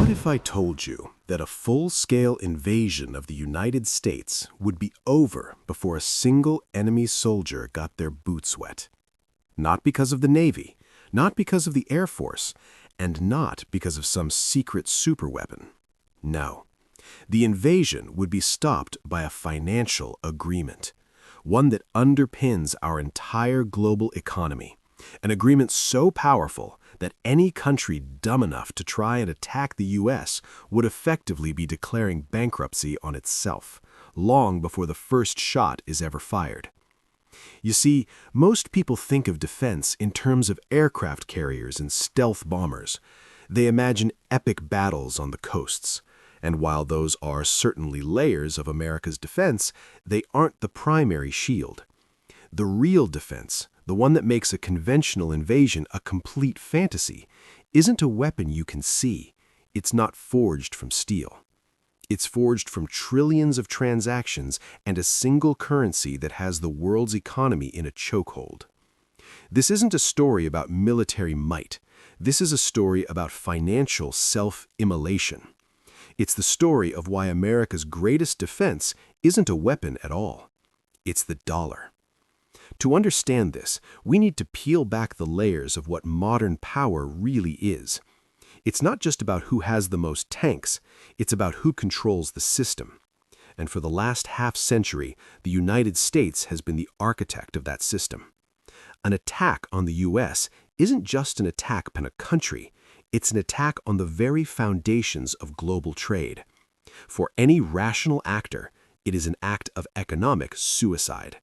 What if I told you that a full-scale invasion of the United States would be over before a single enemy soldier got their boots wet? Not because of the Navy, not because of the Air Force, and not because of some secret superweapon. No. The invasion would be stopped by a financial agreement, one that underpins our entire global economy, an agreement so powerful that any country dumb enough to try and attack the U.S. would effectively be declaring bankruptcy on itself, long before the first shot is ever fired. You see, most people think of defense in terms of aircraft carriers and stealth bombers. They imagine epic battles on the coasts. And while those are certainly layers of America's defense, they aren't the primary shield. The real defense, the one that makes a conventional invasion a complete fantasy, isn't a weapon you can see. It's not forged from steel. It's forged from trillions of transactions and a single currency that has the world's economy in a chokehold. This isn't a story about military might. This is a story about financial self-immolation. It's the story of why America's greatest defense isn't a weapon at all. It's the dollar. To understand this, we need to peel back the layers of what modern power really is. It's not just about who has the most tanks, it's about who controls the system. And for the last half-century, the United States has been the architect of that system. An attack on the U.S. isn't just an attack on a country, it's an attack on the very foundations of global trade. For any rational actor, it is an act of economic suicide.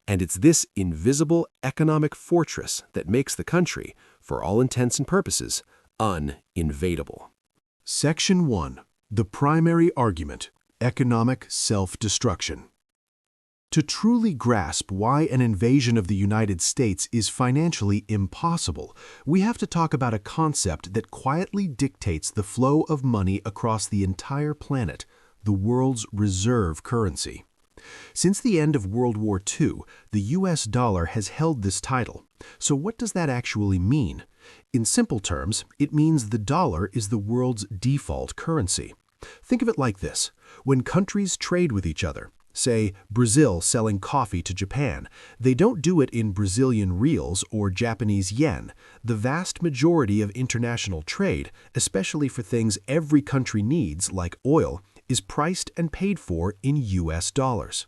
And it's this invisible economic fortress that makes the country, for all intents and purposes, uninvadable. Section 1. The primary argument: economic self-destruction. To truly grasp why an invasion of the United States is financially impossible, we have to talk about a concept that quietly dictates the flow of money across the entire planet: the world's reserve currency. Since the end of World War II, the U.S. dollar has held this title. So what does that actually mean? In simple terms, it means the dollar is the world's default currency. Think of it like this. When countries trade with each other, say Brazil selling coffee to Japan, they don't do it in Brazilian reals or Japanese yen. The vast majority of international trade, especially for things every country needs, like oil, is priced and paid for in U.S. dollars.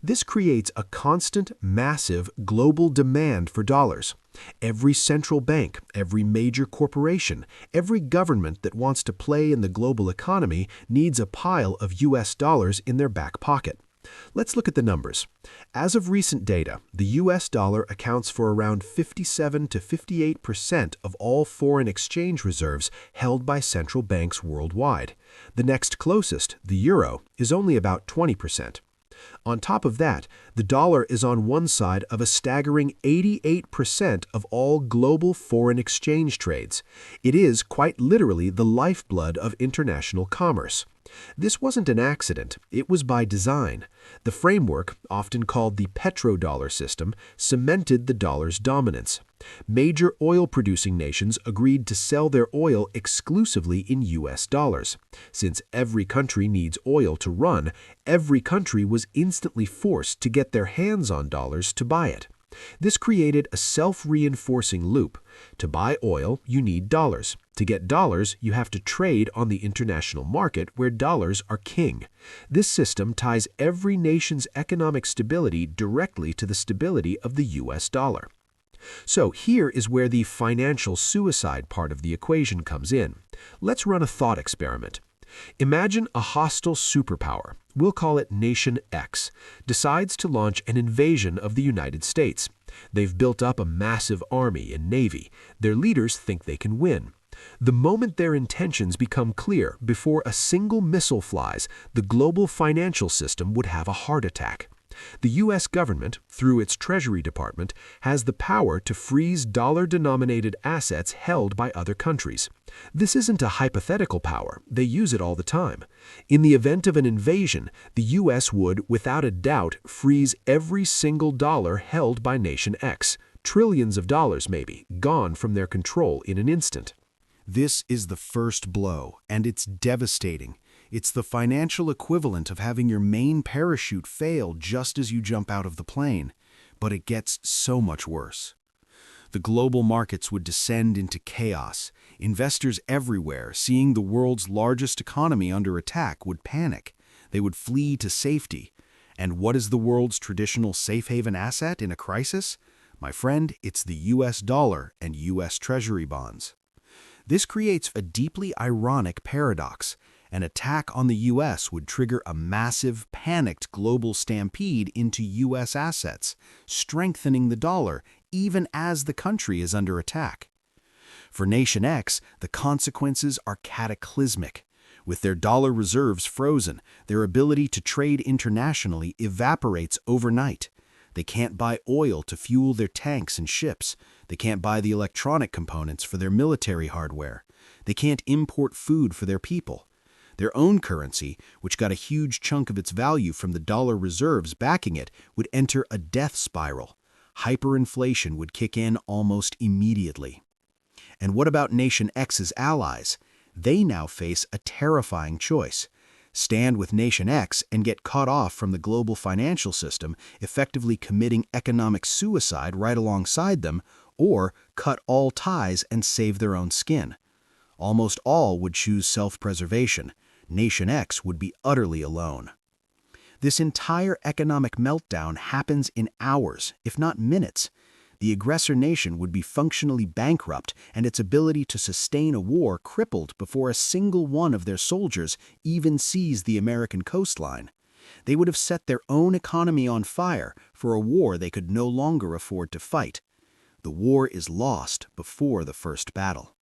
This creates a constant, massive, global demand for dollars. Every central bank, every major corporation, every government that wants to play in the global economy needs a pile of U.S. dollars in their back pocket. Let's look at the numbers. As of recent data, the U.S. dollar accounts for around 57 to 58% of all foreign exchange reserves held by central banks worldwide. The next closest, the euro, is only about 20%. On top of that, the dollar is on one side of a staggering 88% of all global foreign exchange trades. It is quite literally the lifeblood of international commerce. This wasn't an accident, it was by design. The framework, often called the petrodollar system, cemented the dollar's dominance. Major oil-producing nations agreed to sell their oil exclusively in U.S. dollars. Since every country needs oil to run, every country was instantly forced to get their hands on dollars to buy it. This created a self-reinforcing loop. To buy oil, you need dollars. To get dollars, you have to trade on the international market where dollars are king. This system ties every nation's economic stability directly to the stability of the U.S. dollar. So here is where the financial suicide part of the equation comes in. Let's run a thought experiment. Imagine a hostile superpower, we'll call it Nation X, decides to launch an invasion of the United States. They've built up a massive army and navy. Their leaders think they can win. The moment their intentions become clear, before a single missile flies, the global financial system would have a heart attack. The U.S. government, through its Treasury Department, has the power to freeze dollar-denominated assets held by other countries. This isn't a hypothetical power, they use it all the time. In the event of an invasion, the U.S. would, without a doubt, freeze every single dollar held by Nation X, trillions of dollars maybe, gone from their control in an instant. This is the first blow, and it's devastating. It's the financial equivalent of having your main parachute fail just as you jump out of the plane. But it gets so much worse. The global markets would descend into chaos. Investors everywhere, seeing the world's largest economy under attack, would panic. They would flee to safety. And what is the world's traditional safe haven asset in a crisis? My friend, it's the US dollar and US Treasury bonds. This creates a deeply ironic paradox. An attack on the US would trigger a massive, panicked global stampede into US assets, strengthening the dollar even as the country is under attack. For Nation X, the consequences are cataclysmic. With their dollar reserves frozen, their ability to trade internationally evaporates overnight. They can't buy oil to fuel their tanks and ships. They can't buy the electronic components for their military hardware. They can't import food for their people. Their own currency, which got a huge chunk of its value from the dollar reserves backing it, would enter a death spiral. Hyperinflation would kick in almost immediately. And what about Nation X's allies? They now face a terrifying choice. Stand with Nation X and get cut off from the global financial system, effectively committing economic suicide right alongside them, or cut all ties and save their own skin. Almost all would choose self-preservation. Nation X would be utterly alone. This entire economic meltdown happens in hours, if not minutes. The aggressor nation would be functionally bankrupt and its ability to sustain a war crippled before a single one of their soldiers even sees the American coastline. They would have set their own economy on fire for a war they could no longer afford to fight. The war is lost before the first battle.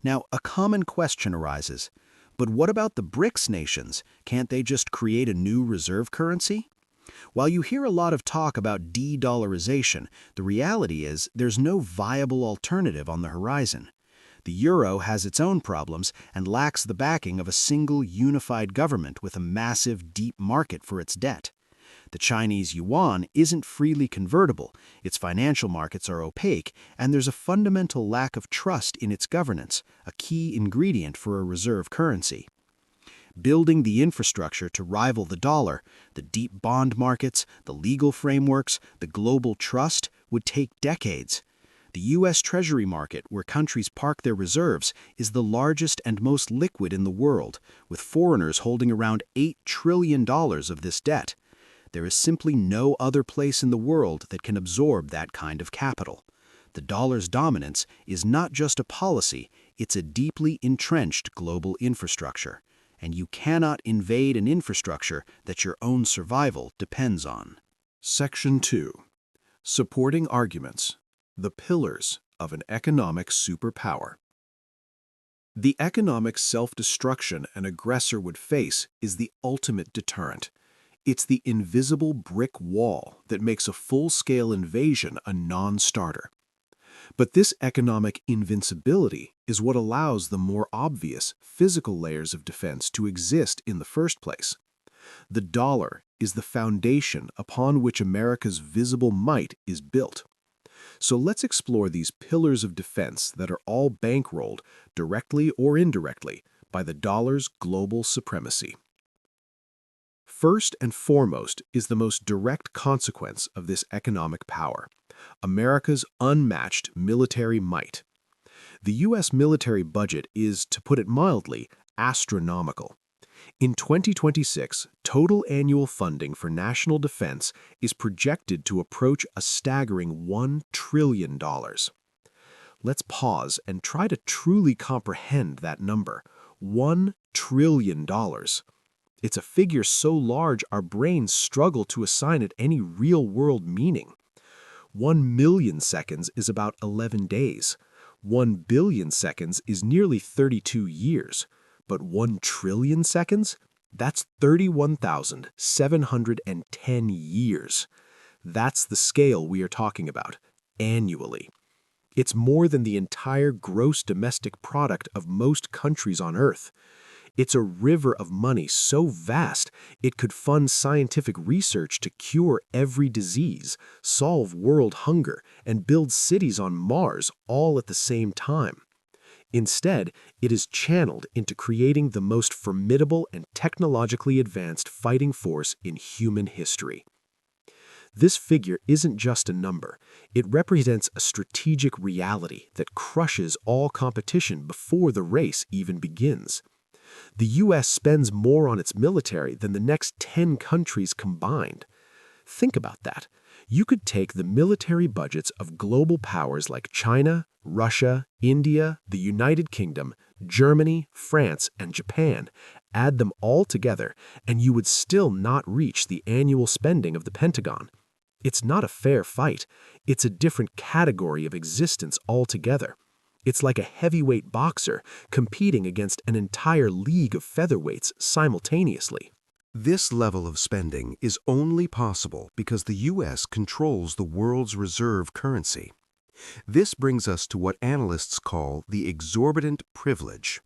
Now, a common question arises. But what about the BRICS nations? Can't they just create a new reserve currency? While you hear a lot of talk about de-dollarization, the reality is there's no viable alternative on the horizon. The euro has its own problems and lacks the backing of a single unified government with a massive, deep market for its debt. The Chinese yuan isn't freely convertible, its financial markets are opaque, and there's a fundamental lack of trust in its governance, a key ingredient for a reserve currency. Building the infrastructure to rival the dollar, the deep bond markets, the legal frameworks, the global trust, would take decades. The U.S. Treasury market, where countries park their reserves, is the largest and most liquid in the world, with foreigners holding around $8 trillion of this debt. There is simply no other place in the world that can absorb that kind of capital. The dollar's dominance is not just a policy, it's a deeply entrenched global infrastructure. And you cannot invade an infrastructure that your own survival depends on. Section 2. Supporting Arguments. The Pillars of an Economic Superpower. The economic self-destruction an aggressor would face is the ultimate deterrent. It's the invisible brick wall that makes a full-scale invasion a non-starter. But this economic invincibility is what allows the more obvious physical layers of defense to exist in the first place. The dollar is the foundation upon which America's visible might is built. So let's explore these pillars of defense that are all bankrolled, directly or indirectly, by the dollar's global supremacy. First and foremost is the most direct consequence of this economic power: America's unmatched military might. The U.S. military budget is, to put it mildly, astronomical. In 2026, total annual funding for national defense is projected to approach a staggering $1 trillion. Let's pause and try to truly comprehend that number: $1 trillion. It's a figure so large our brains struggle to assign it any real-world meaning. 1 million seconds is about 11 days. 1 billion seconds is nearly 32 years. But 1 trillion seconds? That's 31,710 years. That's the scale we are talking about, annually. It's more than the entire gross domestic product of most countries on Earth. It's a river of money so vast it could fund scientific research to cure every disease, solve world hunger, and build cities on Mars all at the same time. Instead, it is channeled into creating the most formidable and technologically advanced fighting force in human history. This figure isn't just a number. It represents a strategic reality that crushes all competition before the race even begins. The U.S. spends more on its military than the next 10 countries combined. Think about that. You could take the military budgets of global powers like China, Russia, India, the United Kingdom, Germany, France, and Japan, add them all together, and you would still not reach the annual spending of the Pentagon. It's not a fair fight. It's a different category of existence altogether. It's like a heavyweight boxer competing against an entire league of featherweights simultaneously. This level of spending is only possible because the U.S. controls the world's reserve currency. This brings us to what analysts call the exorbitant privilege.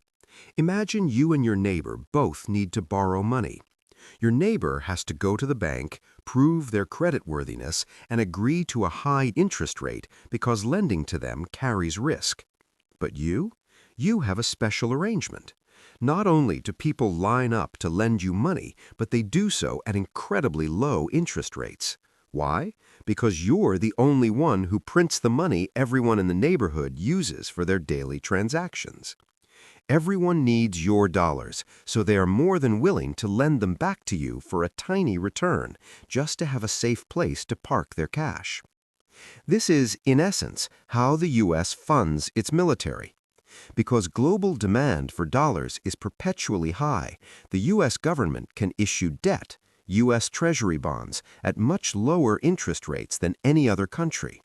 Imagine you and your neighbor both need to borrow money. Your neighbor has to go to the bank, prove their creditworthiness, and agree to a high interest rate because lending to them carries risk. But you have a special arrangement. Not only do people line up to lend you money, but they do so at incredibly low interest rates. Why? Because you're the only one who prints the money everyone in the neighborhood uses for their daily transactions. Everyone needs your dollars, so they are more than willing to lend them back to you for a tiny return, just to have a safe place to park their cash. This is, in essence, how the U.S. funds its military. Because global demand for dollars is perpetually high, the U.S. government can issue debt, U.S. Treasury bonds, at much lower interest rates than any other country.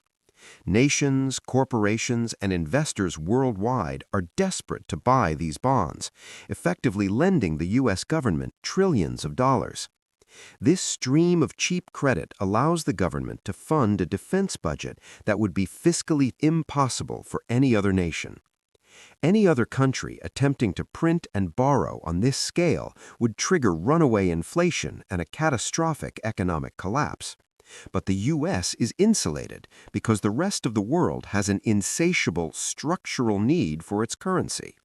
Nations, corporations, and investors worldwide are desperate to buy these bonds, effectively lending the U.S. government trillions of dollars. This stream of cheap credit allows the government to fund a defense budget that would be fiscally impossible for any other nation. Any other country attempting to print and borrow on this scale would trigger runaway inflation and a catastrophic economic collapse. But the U.S. is insulated because the rest of the world has an insatiable structural need for its currency.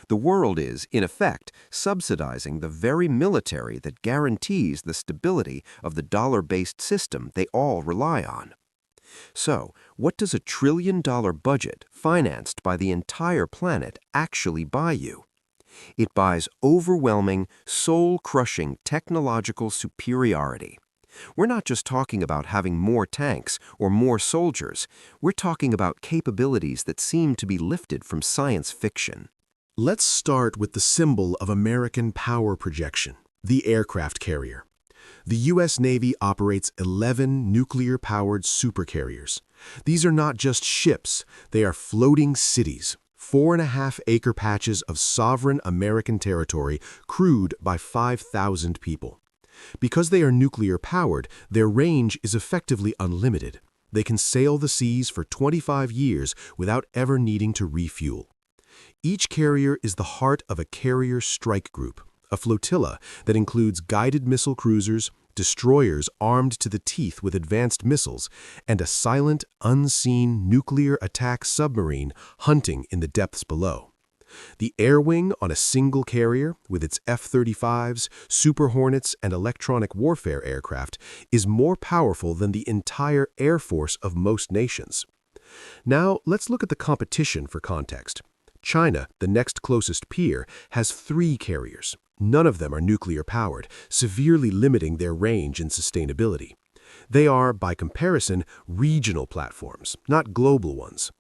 The world is, in effect, subsidizing the very military that guarantees the stability of the dollar-based system they all rely on. So, what does a trillion-dollar budget financed by the entire planet actually buy you? It buys overwhelming, soul-crushing technological superiority. We're not just talking about having more tanks or more soldiers. We're talking about capabilities that seem to be lifted from science fiction. Let's start with the symbol of American power projection, the aircraft carrier. The U.S. Navy operates 11 nuclear-powered supercarriers. These are not just ships, they are floating cities, 4.5-acre patches of sovereign American territory crewed by 5,000 people. Because they are nuclear-powered, their range is effectively unlimited. They can sail the seas for 25 years without ever needing to refuel. Each carrier is the heart of a carrier strike group, a flotilla that includes guided missile cruisers, destroyers armed to the teeth with advanced missiles, and a silent, unseen nuclear attack submarine hunting in the depths below. The air wing on a single carrier, with its F-35s, Super Hornets, and electronic warfare aircraft, is more powerful than the entire air force of most nations. Now, let's look at the competition for context. China, the next closest peer, has 3 carriers. None of them are nuclear-powered, severely limiting their range and sustainability. They are, by comparison, regional platforms, not global ones.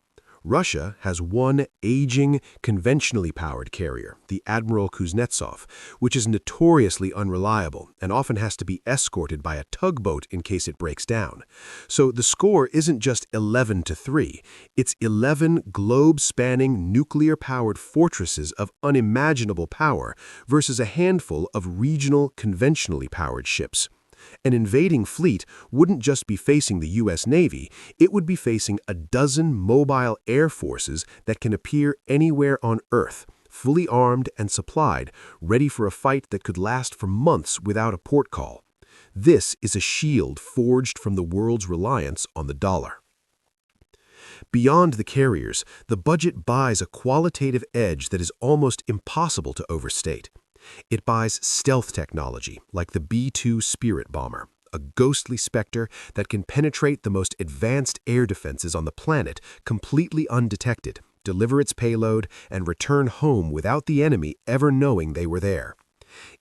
Russia has one aging, conventionally powered carrier, the Admiral Kuznetsov, which is notoriously unreliable and often has to be escorted by a tugboat in case it breaks down. So the score isn't just 11-3, it's 11 globe-spanning nuclear-powered fortresses of unimaginable power versus a handful of regional, conventionally powered ships. An invading fleet wouldn't just be facing the U.S. Navy, it would be facing a dozen mobile air forces that can appear anywhere on Earth, fully armed and supplied, ready for a fight that could last for months without a port call. This is a shield forged from the world's reliance on the dollar. Beyond the carriers, the budget buys a qualitative edge that is almost impossible to overstate. It buys stealth technology, like the B-2 Spirit bomber, a ghostly specter that can penetrate the most advanced air defenses on the planet completely undetected, deliver its payload, and return home without the enemy ever knowing they were there.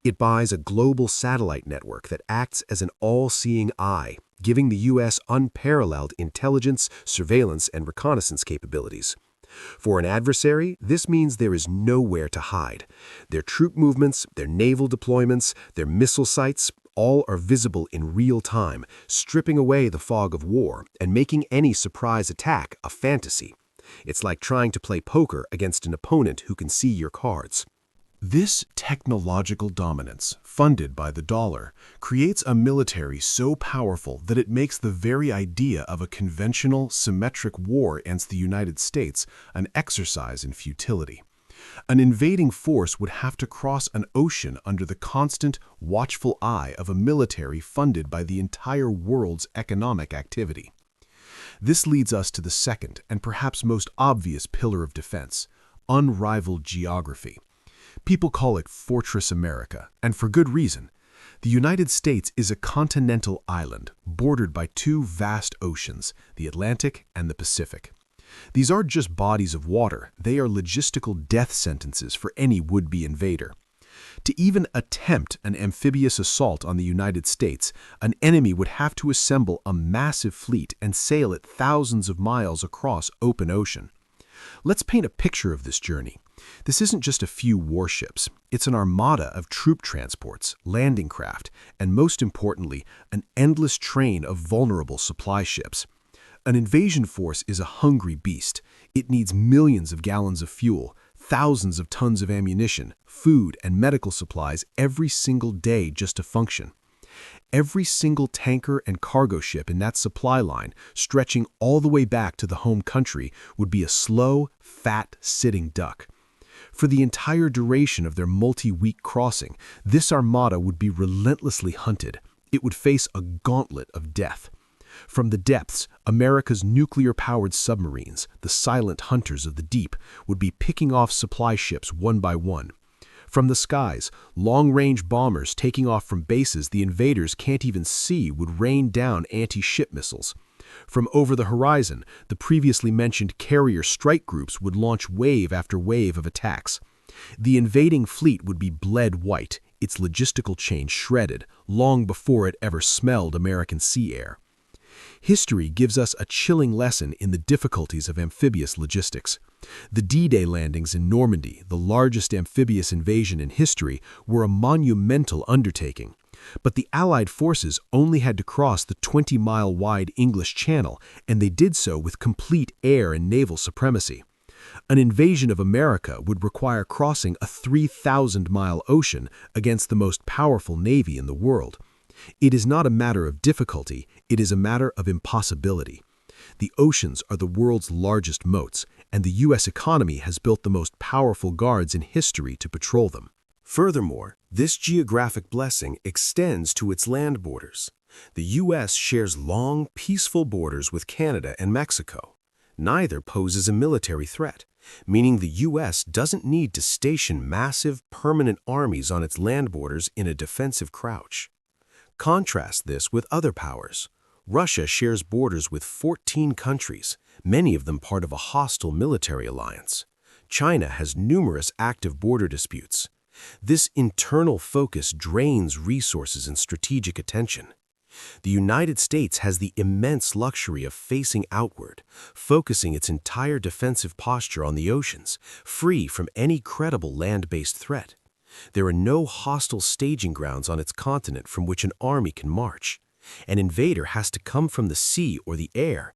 It buys a global satellite network that acts as an all-seeing eye, giving the U.S. unparalleled intelligence, surveillance, and reconnaissance capabilities. For an adversary, this means there is nowhere to hide. Their troop movements, their naval deployments, their missile sites, all are visible in real time, stripping away the fog of war and making any surprise attack a fantasy. It's like trying to play poker against an opponent who can see your cards. This technological dominance, funded by the dollar, creates a military so powerful that it makes the very idea of a conventional, symmetric war against the United States an exercise in futility. An invading force would have to cross an ocean under the constant, watchful eye of a military funded by the entire world's economic activity. This leads us to the second and perhaps most obvious pillar of defense: unrivaled geography. People call it Fortress America, and for good reason. The United States is a continental island bordered by two vast oceans, the Atlantic and the Pacific. These aren't just bodies of water, they are logistical death sentences for any would-be invader. To even attempt an amphibious assault on the United States, an enemy would have to assemble a massive fleet and sail it thousands of miles across open ocean. Let's paint a picture of this journey. This isn't just a few warships. It's an armada of troop transports, landing craft, and most importantly, an endless train of vulnerable supply ships. An invasion force is a hungry beast. It needs millions of gallons of fuel, thousands of tons of ammunition, food, and medical supplies every single day just to function. Every single tanker and cargo ship in that supply line, stretching all the way back to the home country, would be a slow, fat, sitting duck. For the entire duration of their multi-week crossing, this armada would be relentlessly hunted. It would face a gauntlet of death. From the depths, America's nuclear-powered submarines, the silent hunters of the deep, would be picking off supply ships one by one. From the skies, long-range bombers taking off from bases the invaders can't even see would rain down anti-ship missiles. From over the horizon, the previously mentioned carrier strike groups would launch wave after wave of attacks. The invading fleet would be bled white, its logistical chain shredded, long before it ever smelled American sea air. History gives us a chilling lesson in the difficulties of amphibious logistics. The D-Day landings in Normandy, the largest amphibious invasion in history, were a monumental undertaking. But the Allied forces only had to cross the 20-mile-wide English Channel, and they did so with complete air and naval supremacy. An invasion of America would require crossing a 3,000-mile ocean against the most powerful navy in the world. It is not a matter of difficulty, it is a matter of impossibility. The oceans are the world's largest moats, and the U.S. economy has built the most powerful guards in history to patrol them. Furthermore, this geographic blessing extends to its land borders. The U.S. shares long, peaceful borders with Canada and Mexico. Neither poses a military threat, meaning the U.S. doesn't need to station massive, permanent armies on its land borders in a defensive crouch. Contrast this with other powers. Russia shares borders with 14 countries, many of them part of a hostile military alliance. China has numerous active border disputes. This internal focus drains resources and strategic attention. The United States has the immense luxury of facing outward, focusing its entire defensive posture on the oceans, free from any credible land-based threat. There are no hostile staging grounds on its continent from which an army can march. An invader has to come from the sea or the air,